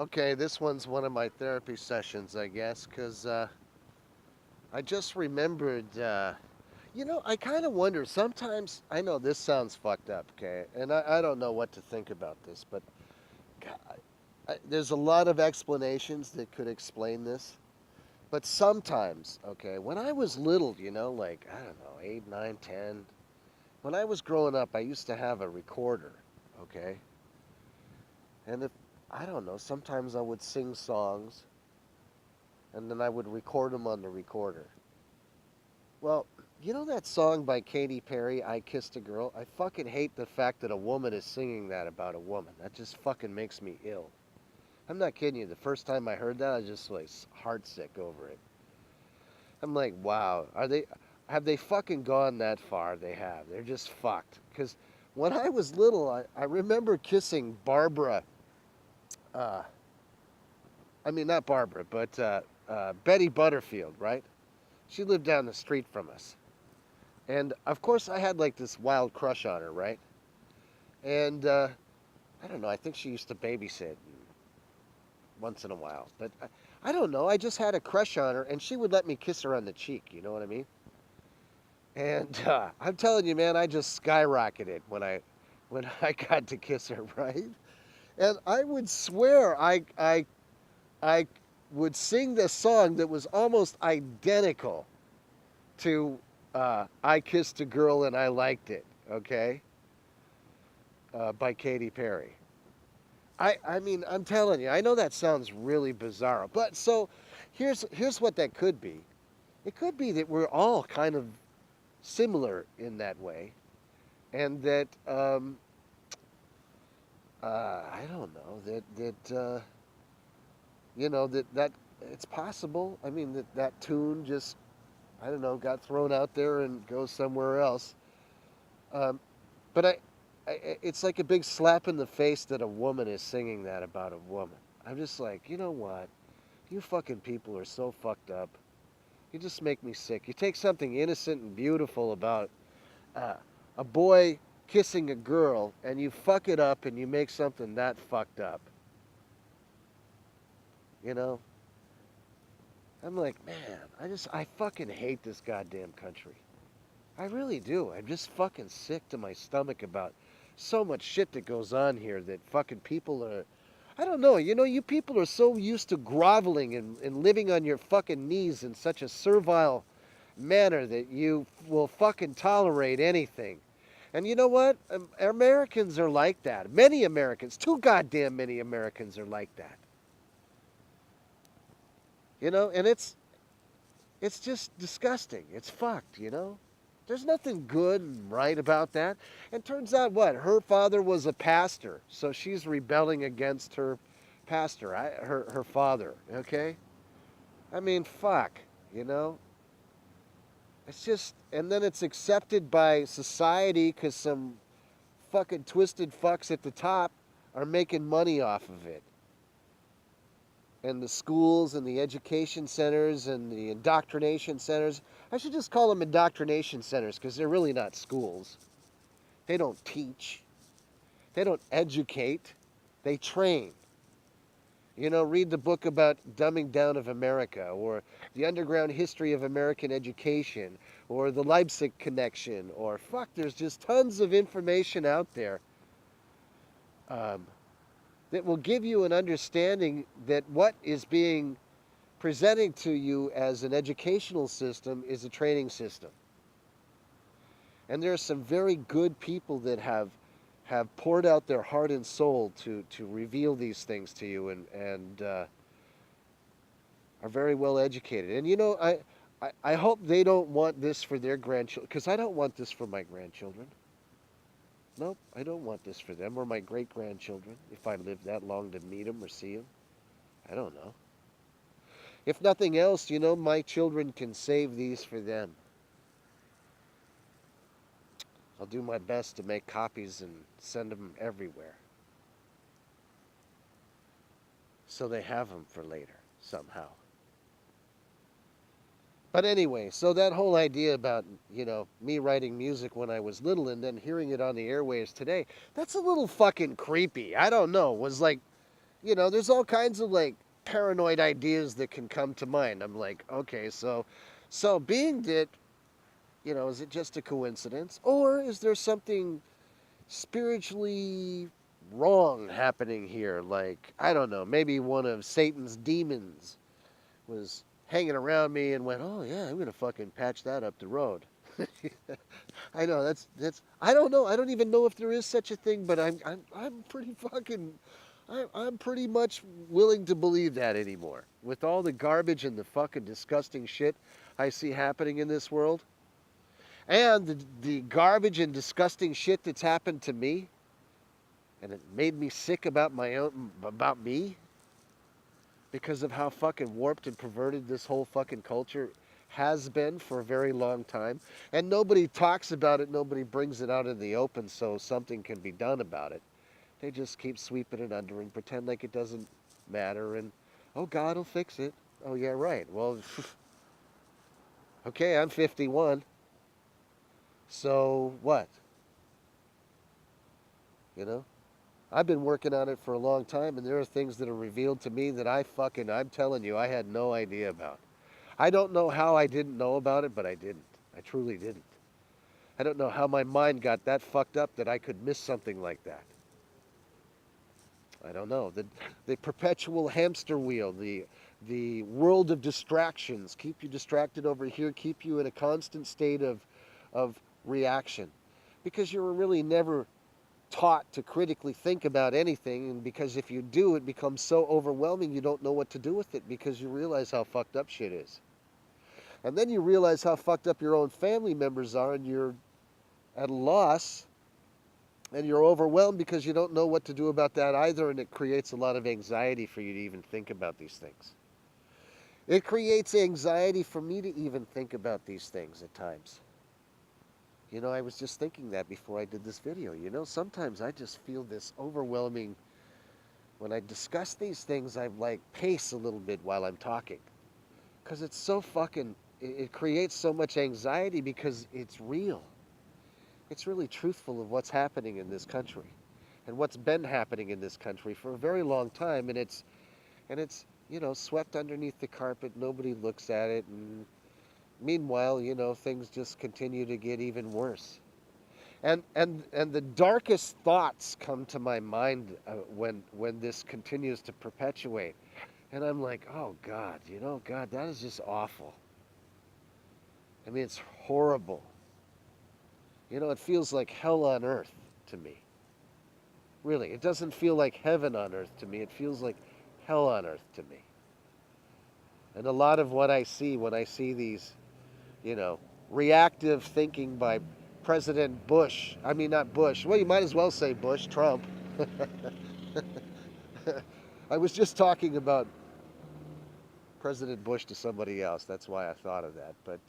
Okay, this one's one of my therapy sessions, I guess, because I just remembered. I kind of wonder sometimes. I know this sounds fucked up, okay, and I don't know what to think about this, but God, there's a lot of explanations that could explain this. But sometimes, okay, when I was little, like, I don't know, 8, 9, 10, when I was growing up, I used to have a recorder, okay? And if, I don't know, sometimes I would sing songs and then I would record them on the recorder. Well, you know that song by Katy Perry, I Kissed a Girl? I fucking hate the fact that a woman is singing that about a woman. That just fucking makes me ill. I'm not kidding you. The first time I heard that, I was just like heartsick over it. I'm like, wow, have they fucking gone that far? They have. They're just fucked. Because when I was little, I remember kissing Barbara, uh, I mean, not Barbara, but Betty Butterfield, right? She lived down the street from us. And of course, I had like this wild crush on her, right? And I don't know, I think she used to babysit once in a while. But I don't know, I just had a crush on her, and she would let me kiss her on the cheek, you know what I mean? And I'm telling you, man, I just skyrocketed when I got to kiss her, right? And I would swear I would sing this song that was almost identical to "I Kissed a Girl and I Liked It," okay, by Katy Perry. I mean, I'm telling you, I know that sounds really bizarre, but so here's what that could be. It could be that we're all kind of similar in that way, and that I don't know that it's possible. I mean that tune just I don't know got thrown out there and goes somewhere else. Um, but it's like a big slap in the face that a woman is singing that about a woman. I'm just like, you know what? You fucking people are so fucked up. You just make me sick. You take something innocent and beautiful about uh, a boy kissing a girl and you fuck it up and you make something that fucked up. You know? I'm like, man, I fucking hate this goddamn country. I really do. I'm just fucking sick to my stomach about so much shit that goes on here that fucking people are. I don't know. You people are so used to groveling and living on your fucking knees in such a servile manner that you will fucking tolerate anything. And you know what? Americans are like that. Many Americans, too goddamn many Americans are like that. And it's just disgusting. It's fucked. There's nothing good and right about that. And turns out what? Her father was a pastor, so she's rebelling against her pastor, her father, okay? I mean, fuck, you know? It's just, and then it's accepted by society because some fucking twisted fucks at the top are making money off of it. And the schools and the education centers and the indoctrination centers. I should just call them indoctrination centers because they're really not schools. They don't teach, they don't educate, they train. Read the book about dumbing down of America or the underground history of American education or the Leipzig connection or fuck, there's just tons of information out there um, that will give you an understanding that what is being presenting to you as an educational system is a training system. And there are some very good people that have poured out their heart and soul to reveal these things to you and are very well educated. And I hope they don't want this for their grandchildren because I don't want this for my grandchildren. Nope, I don't want this for them or my great grandchildren if I live that long to meet them or see them. I don't know. If nothing else, my children can save these for them. I'll do my best to make copies and send them everywhere so they have them for later somehow. But anyway, so that whole idea about, me writing music when I was little and then hearing it on the airwaves today, that's a little fucking creepy. I don't know. Was like there's all kinds of like paranoid ideas that can come to mind. I'm like, okay, so being that, is it just a coincidence, or is there something spiritually wrong happening here? Like, I don't know, maybe one of Satan's demons was hanging around me and went, "Oh yeah, I'm gonna fucking patch that up the road." I know that's I don't know. I don't even know if there is such a thing, but I'm pretty fucking I'm pretty much willing to believe that anymore. With all the garbage and the fucking disgusting shit I see happening in this world, and the garbage and disgusting shit that's happened to me, and it made me sick about me because of how fucking warped and perverted this whole fucking culture has been for a very long time. And nobody talks about it, nobody brings it out in the open so something can be done about it. They just keep sweeping it under and pretend like it doesn't matter and, oh, God will fix it. Oh, yeah, right. Well, okay, I'm 51. So what? You know? I've been working on it for a long time, and there are things that are revealed to me that I'm telling you, I had no idea about. I don't know how I didn't know about it, but I didn't. I truly didn't. I don't know how my mind got that fucked up that I could miss something like that. I don't know. The perpetual hamster wheel, the world of distractions, keep you distracted over here, keep you in a constant state of reaction. Because you're really never taught to critically think about anything, and because if you do, it becomes so overwhelming you don't know what to do with it because you realize how fucked up shit is. And then you realize how fucked up your own family members are, and you're at a loss, and you're overwhelmed because you don't know what to do about that either, and it creates a lot of anxiety for you to even think about these things. It creates anxiety for me to even think about these things at times. I was just thinking that before I did this video. Sometimes I just feel this overwhelming. When I discuss these things, I like pace a little bit while I'm talking. Because it's so fucking, it creates so much anxiety because it's real. It's really truthful of what's happening in this country and what's been happening in this country for a very long time. And it's swept underneath the carpet. Nobody looks at it. And meanwhile, things just continue to get even worse. And the darkest thoughts come to my mind when this continues to perpetuate. And I'm like, oh God, God, that is just awful. I mean, it's horrible. It feels like hell on earth to me. Really, it doesn't feel like heaven on earth to me. It feels like hell on earth to me. And a lot of what I see when I see these, you know, reactive thinking by President Bush. I mean, not Bush. Well, you might as well say Bush, Trump. I was just talking about President Bush to somebody else. That's why I thought of that. But,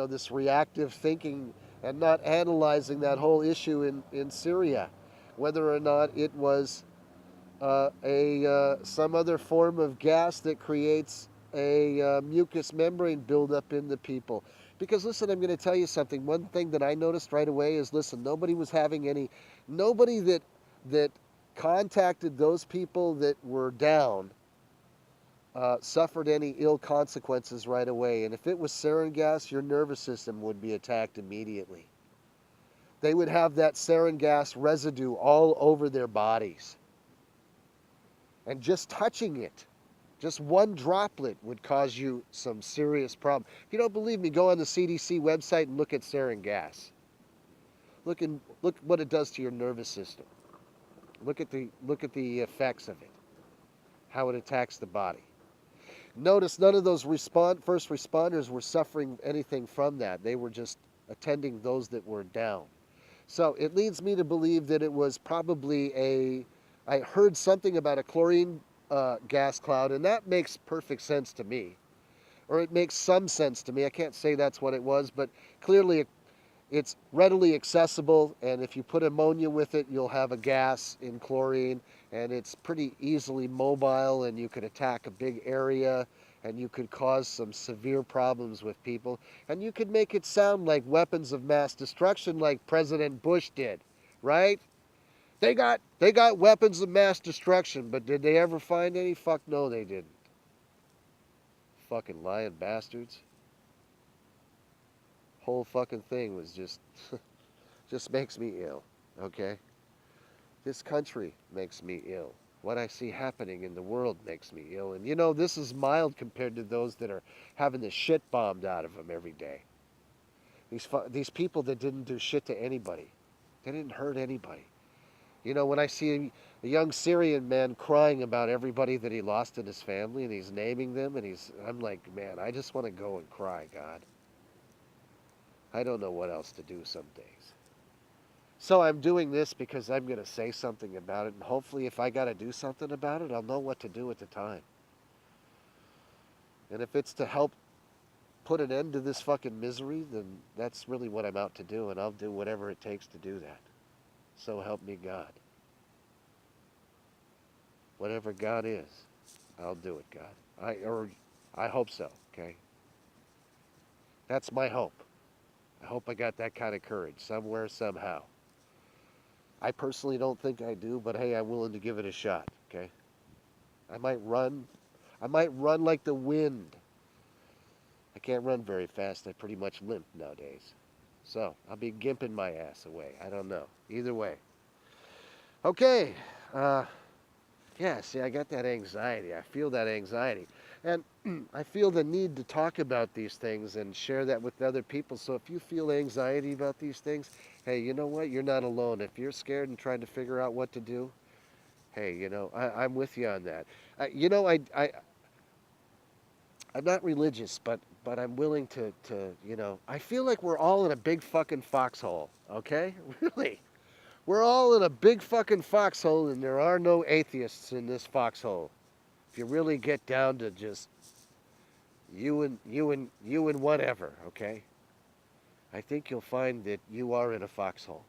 this reactive thinking and not analyzing that whole issue in Syria, whether or not it was some other form of gas that creates a mucous membrane buildup in the people. Because listen, I'm going to tell you something. One thing that I noticed right away is, listen, nobody that contacted those people that were down suffered any ill consequences right away. And if it was sarin gas, your nervous system would be attacked immediately. They would have that sarin gas residue all over their bodies. And just touching it, just one droplet would cause you some serious problem. If you don't believe me, go on the CDC website and look at sarin gas. Look what it does to your nervous system. Look at the effects of it, how it attacks the body. Notice none of those first responders were suffering anything from that. They were just attending those that were down. So it leads me to believe that it was probably I heard something about a chlorine gas cloud, and that makes perfect sense to me. Or it makes some sense to me. I can't say that's what it was, but clearly it's readily accessible, and if you put ammonia with it, you'll have a gas in chlorine, and it's pretty easily mobile, and you could attack a big area, and you could cause some severe problems with people, and you could make it sound like weapons of mass destruction like President Bush did, right? They got weapons of mass destruction, but did they ever find any? Fuck no, they didn't. Fucking lying bastards. Whole fucking thing was just makes me ill. Okay? This country makes me ill. What I see happening in the world makes me ill. And this is mild compared to those that are having the shit bombed out of them every day. These people that didn't do shit to anybody. They didn't hurt anybody. When I see a young Syrian man crying about everybody that he lost in his family and he's naming them and I'm like, man, I just want to go and cry, God. I don't know what else to do some days. So I'm doing this because I'm going to say something about it, and hopefully if I got to do something about it, I'll know what to do at the time. And if it's to help put an end to this fucking misery, then that's really what I'm out to do, and I'll do whatever it takes to do that. So help me God. Whatever God is, I'll do it, God. I hope so, okay? That's my hope. I hope I got that kind of courage somewhere, somehow. I personally don't think I do, but hey, I'm willing to give it a shot, okay? I might run. I might run like the wind. I can't run very fast. I pretty much limp nowadays. So, I'll be gimping my ass away. I don't know. Either way. Okay. Yeah, see, I got that anxiety. I feel that anxiety. And I feel the need to talk about these things and share that with other people. So if you feel anxiety about these things, hey, you know what? You're not alone. If you're scared and trying to figure out what to do, hey, I'm with you on that. I'm not religious, but I'm willing to. I feel like we're all in a big fucking foxhole, okay? Really. We're all in a big fucking foxhole, and there are no atheists in this foxhole. If you really get down to just you and whatever, okay? I think you'll find that you are in a foxhole.